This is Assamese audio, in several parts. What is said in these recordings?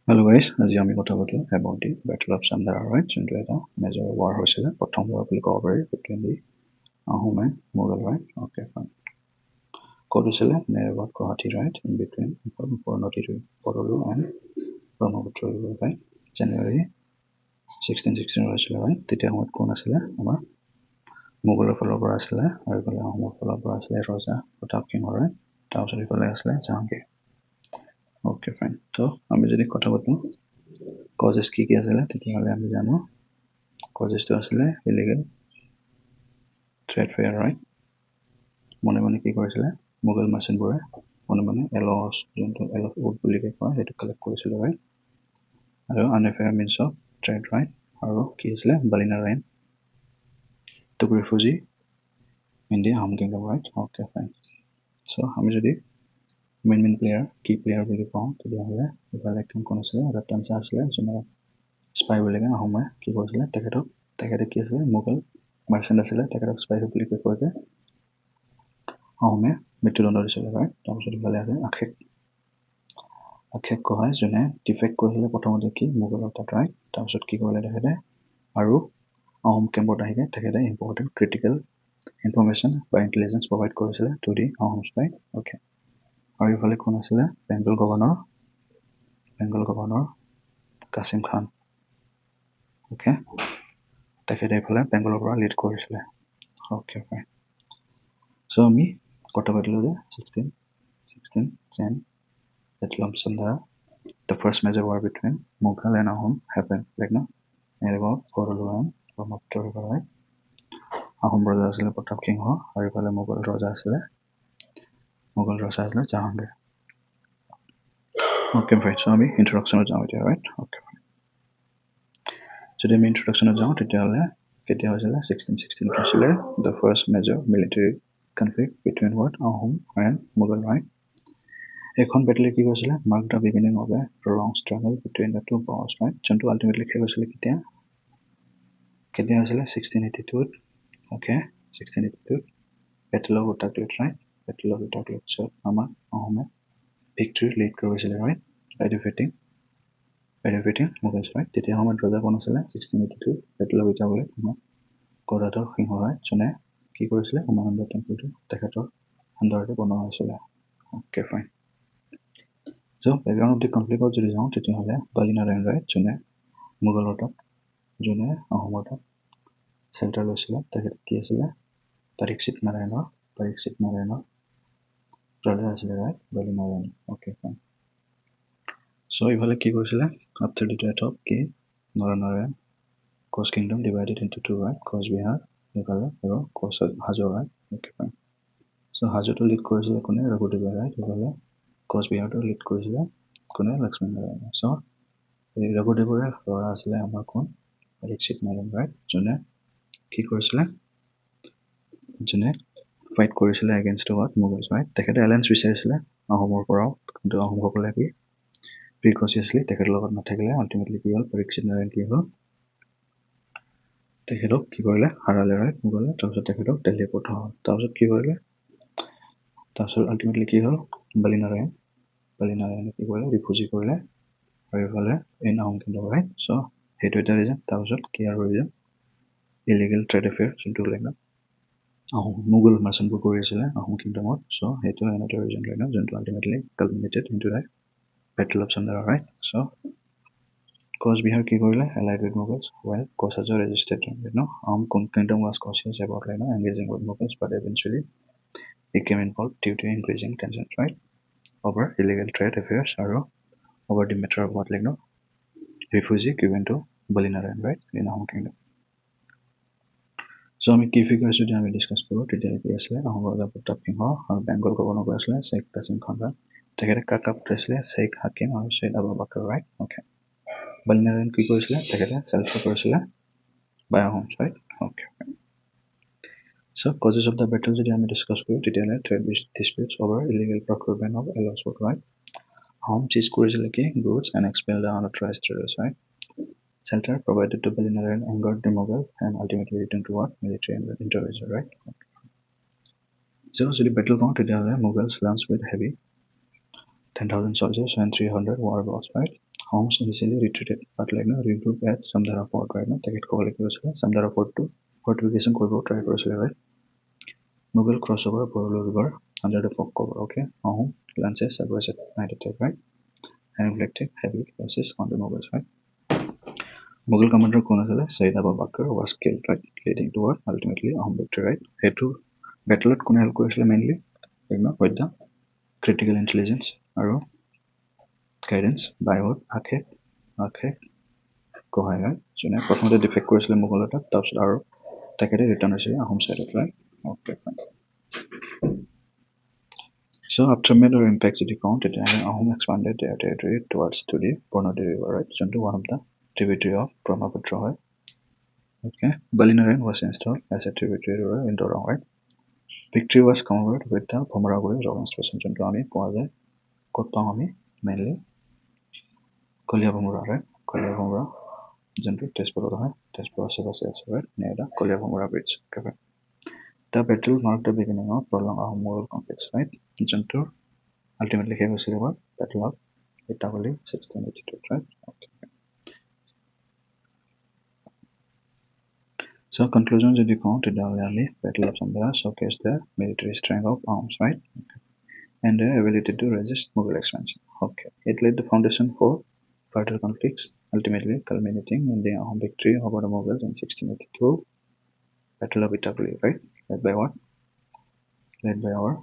Hello guys, আজি আমি কথা পাতিম about the Battle of Sandara, right? যোনটো এটা major war হৈছিলে প্ৰথম war বুলি ক'ব পাৰি between the Ahom and Mughal, right? Okay, fine. ক'ত হৈছিলে? Near about Guwahati, right? In between Noti Porolu and Brahmaputra River, right? January 1616 হৈছিলে, right? তেতিয়া সময়ত কোন আছিলে? আমাৰ মোগলৰ ফালৰ পৰা আছিলে আৰু ইফালে আহোমৰ ফালৰ পৰা আছিলে ৰজা প্ৰতাপ সিংহ, right? তাৰপিছত ইফালে আছিলে জাহাংগীৰ। Okay, fine. তো আমি যদি কথা পাতোঁ causes কি আছিলে তেতিয়াহ'লে আমি জানো causes আছিলে illegal trade fair, right? মনে কি কৰিছিলে মোগল মাৰ্চেণ্টবোৰে মনে এলচ যোনটো এলচ উড বুলি কয় সেইটো কালেক্ট কৰিছিলে, right? আৰু unfair means of trade, right? আৰু কি আছিলে বালিনাৰায়ণ took refuge in the Ahom kingdom, right? Okay, fine. So আমি যদি মেইন প্লেয়াৰ কি প্লেয়াৰ বুলি কওঁ তেতিয়াহ'লে ইফালে কোন আছিলে ৰতন শাহ আছিলে যোনে স্পাই বুলি কয় আহোমে কি কৰিছিলে তেখেতে কি আছিলে মোগল মাৰ্চেণ্ট আছিলে তেখেতক স্পাই বুলি কৈ আহোমে মৃত্যুদণ্ড দিছিলে, right? তাৰপিছত ইফালে আছে আক্ষেপ কয় যোনে ডিফেক্ট কৰিছিলে প্ৰথমতে কি মোগলৰ তাত, right? তাৰপিছত কি কৰিলে তেখেতে আৰু আহোম কেম্পত আহি তেখেতে ইম্পৰ্টেণ্ট ক্ৰিটিকেল ইনফৰমেশ্যন বা ইণ্টেলিজেঞ্চ প্ৰভাইড কৰিছিলে to the Ahoms, right? Okay, আৰু ইফালে কোন আছিলে বেংগল গভৰ্ণৰ কাছিম খান, অ'কে, তেখেতে এইফালে বেংগলৰ পৰা লিড কৰিছিলে। Okay, fine. চ' আমি কথা পাতিলোঁ যে 16 Jan Battle of Sandara, the first major war between Mughal and Ahom happened, like no, near about Porolu and Brahmaputra River, right? Ahom ৰজা আছিলে প্ৰতাপ সিংহ আৰু ইফালে মোগল ৰজা আছিলে জাহাংগীৰ। Okay, fine. চ' আমি ইন্ট্ৰডাকশ্যনত যাওঁ এতিয়া, right? Okay, fine. যদি আমি ইন্ট্ৰডাকশ্যনত যাওঁ তেতিয়াহ'লে কেতিয়া হৈছিলে 1616 হৈছিলে the first major military conflict between what Ahom and Mughal, right? এখন বেটেলে কি কৰিছিলে mark the beginning of a prolonged struggle between the two powers, right? যোনটো ultimately শেষ হৈছিলে কেতিয়া হৈছিলে 1682, okay, 1682 Battle of Utaklit, right? Battle of Utaklit পিছত আমাৰ আহোমে victory lead কৰিছিলে, right? by defeating Mughals, right? তেতিয়া সময়ত ৰজা কোন আছিলে 1682 Battle of Utaklit আমাৰ গদাধৰ সিংহ, right? যোনে কি কৰিছিলে উমানন্দ টেম্পলটো তেখেতৰ আণ্ডাৰতে বনোৱা হৈছিলে। Okay, fine. So' background of the কনফ্লিক্টত যদি যাওঁ তেতিয়াহ'লে বালিনাৰায়ণ, right? যোনে মোগলৰ তাত যোনে আহোমৰ তাত চেণ্টাৰ লৈছিলে তেখেত কি আছিলে পৰীক্ষিত নাৰায়ণৰ ৰজা আছিলে, right? Balinarayan. Okay, fine. So' ইফালে কি কৰিছিলে আফটাৰ দি ডেথ অফ কি Naranarayan Koch kingdom divided into two, right? Coochbehar ইফালে আৰু Hajo, right? Okay, fine. So' হাজোটো লিড কৰিছিলে কোনে ৰঘুদেৱে, right? ইফালে কোচবিহাৰটো লিড কৰিছিলে কোনে লক্ষ্মীনাৰায়ণে। চ' ৰঘুদেৱৰে ল'ৰা আছিলে আমাৰ কোন পৰীক্ষিত নাৰায়ণ, right? যোনে কি কৰিছিলে যোনে ফাইট কৰিছিলে এগেইনষ্ট what মোগলছ, right? তেখেতে এলায়েন্স বিচাৰিছিলে আহোমৰ পৰাও, কিন্তু আহোমসকলে কি প্ৰিকচিয়াছলি তেখেতৰ লগত নাথাকিলে। আল্টিমেটলি কি হ'ল পৰীক্ষিত নাৰায়ণ কি হ'ল তেখেতক কি কৰিলে হাৰালে, right? মোগলে। তাৰপিছত তেখেতক দিল্লী পঠোৱা হ'ল। তাৰপিছত কি কৰিলে আল্টিমেটলি কি হ'ল বালিনাৰায়ণে কি কৰিলে ৰিফিউজি কৰিলে আৰু ইফালে ইন আহোম কিংডম, right? চ' সেইটো এটা ৰিজন। তাৰপিছত কি আৰু ৰিজন ইলিগেল ট্ৰেড এফেয়াৰ যোনটো লাগে আহোম মোগল মাৰ্চেণ্টবোৰ কৰি আছিলে আহোম কিংডমত। চ' সেইটো এটা ৰিজন হয় ন যোনটো ultimately culminated into the battle of Chandara, right? So' Coochbehar কি কৰিলে allied with Mughals while Kosaja resisted, Ahom kingdom was cautious about engaging with Mughals, but eventually became involved due to increasing tensions, right? over illegal trade affairs or over the matter of what refugee given to Balinarayan, right? in Ahom kingdom. So আমি কি ফিগাৰ যদি আমি ডিছকাছ কৰোঁ তেতিয়াহ'লে কি আছিলে আহোম ৰজা প্ৰতাপ সিংহ আৰু বেংগল গভৰ্ণৰ কৈ আছিলে শ্বেখ কাছিম খান, তেখেতে কাক পঠাইছিলে শ্বেখ হাকিম আৰু শ্বেখ আবু বাকৰ, right? অ'কে, বালিনাৰায়ণ কি কৰিছিলে তেখেতে চেল্ফ কৰিছিলে by Ahoms, right? Okay, so' causes of the battle যদি আমি ডিছকাছ কৰোঁ তেতিয়াহ'লে trade disputes over illegal procurement of aloes food, right? Ahom seize কৰিছিলে কি goods and expel the unauthorised traders, right? Shelter provided to Balinarayan angered the Mughal and ultimately returned to what military intervention, right? So the battle count তেতিয়াহ'লে Mughals launched with heavy 10,000 soldiers and 300 war boats, right? Homs initially retreated, but regrouped at Samdhara Fort, right? Take it call Samdhara Fort to fortification try right? Mughal crossover Borolo River under the fog cover, okay? Lances aggressive night attack, right? And inflicted heavy losses on the Mughals, right? Mughal commander Kunasala Sayyid Abu Bakr was killed, right? Leading to what? Ultimately victory, right? Hetu battle at Kunal mainly with the critical intelligence আৰু guidance by what? Akhe Kohai, right? যোনে প্ৰথমতে ডিফেক্ট কৰিছিলে মোগল এটাক তাৰপিছত আৰু তেখেতে ৰিটাৰ্ণ হৈছিলে আহোম চাইডত, right? Okay, fine. So after major impacts যদি কওঁ তেতিয়াহ'লে Ahom expanded their territory towards to the Purnodi River, right? যোনটো one of the tributary of Brahmaputra হয়. Okay, Balinaren was installed as a tributary river in Dorong, right? Victory was covered with the Bhamaraguri Roman station যোনটো আমি পোৱা যায় ক'ত পাওঁ আমি mainly Koliabamura, right? Koliabamura যোনটো তেজপুৰত হয় তেজপুৰ আশে-পাশে আছে, right? near the Koliabamura bridge. Okay, right? The battle marked the beginning of prolonged Ahom-Mughal conflicts, right? যোনটো ultimately শেষ হৈছিলে what? Battle of Itavali 1682, right? Okay. So conclusion যদি কওঁ তেতিয়াহ'লে আমি Battle of Samdhara showcased the military strength of Ahoms, right? Okay. And their ability to resist Mughal expansion. Okay. It laid the foundation for further conflicts, ultimately culminating in the Ahom victory over the Mughals in 1682, Battle of Itavali, right? Led by what? Led by our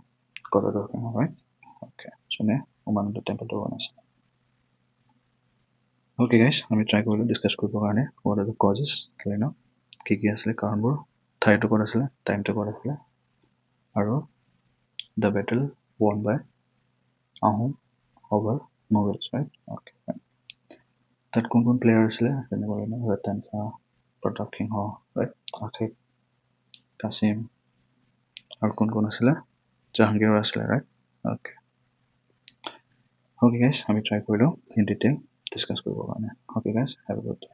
Coronado King, right? Okay. So now, Umananda Temple to one. Okay guys, আমি ট্ৰাই কৰিলোঁ ডিছকাছ কৰিবৰ কাৰণে what are the causes, কি কি আছিলে কাৰণবোৰ, ঠাইটো ক'ত আছিলে, টাইমটো ক'ত আছিলে, আৰু the battle won by Ahom over Mughals, right? Okay, fine. তাত কোন কোন প্লেয়াৰ আছিলে যেনেকৈ ৰতন শাহ, প্ৰতাপ সিংহ, right? আশিক কাছিম আৰু কোন কোন আছিলে জাহাংগীৰ আছিলে, right? Okay. Okay guys, আমি ট্ৰাই কৰিলোঁ in detail ডিছকাছ কৰিবৰ কাৰণে. Okay guys, have a good day.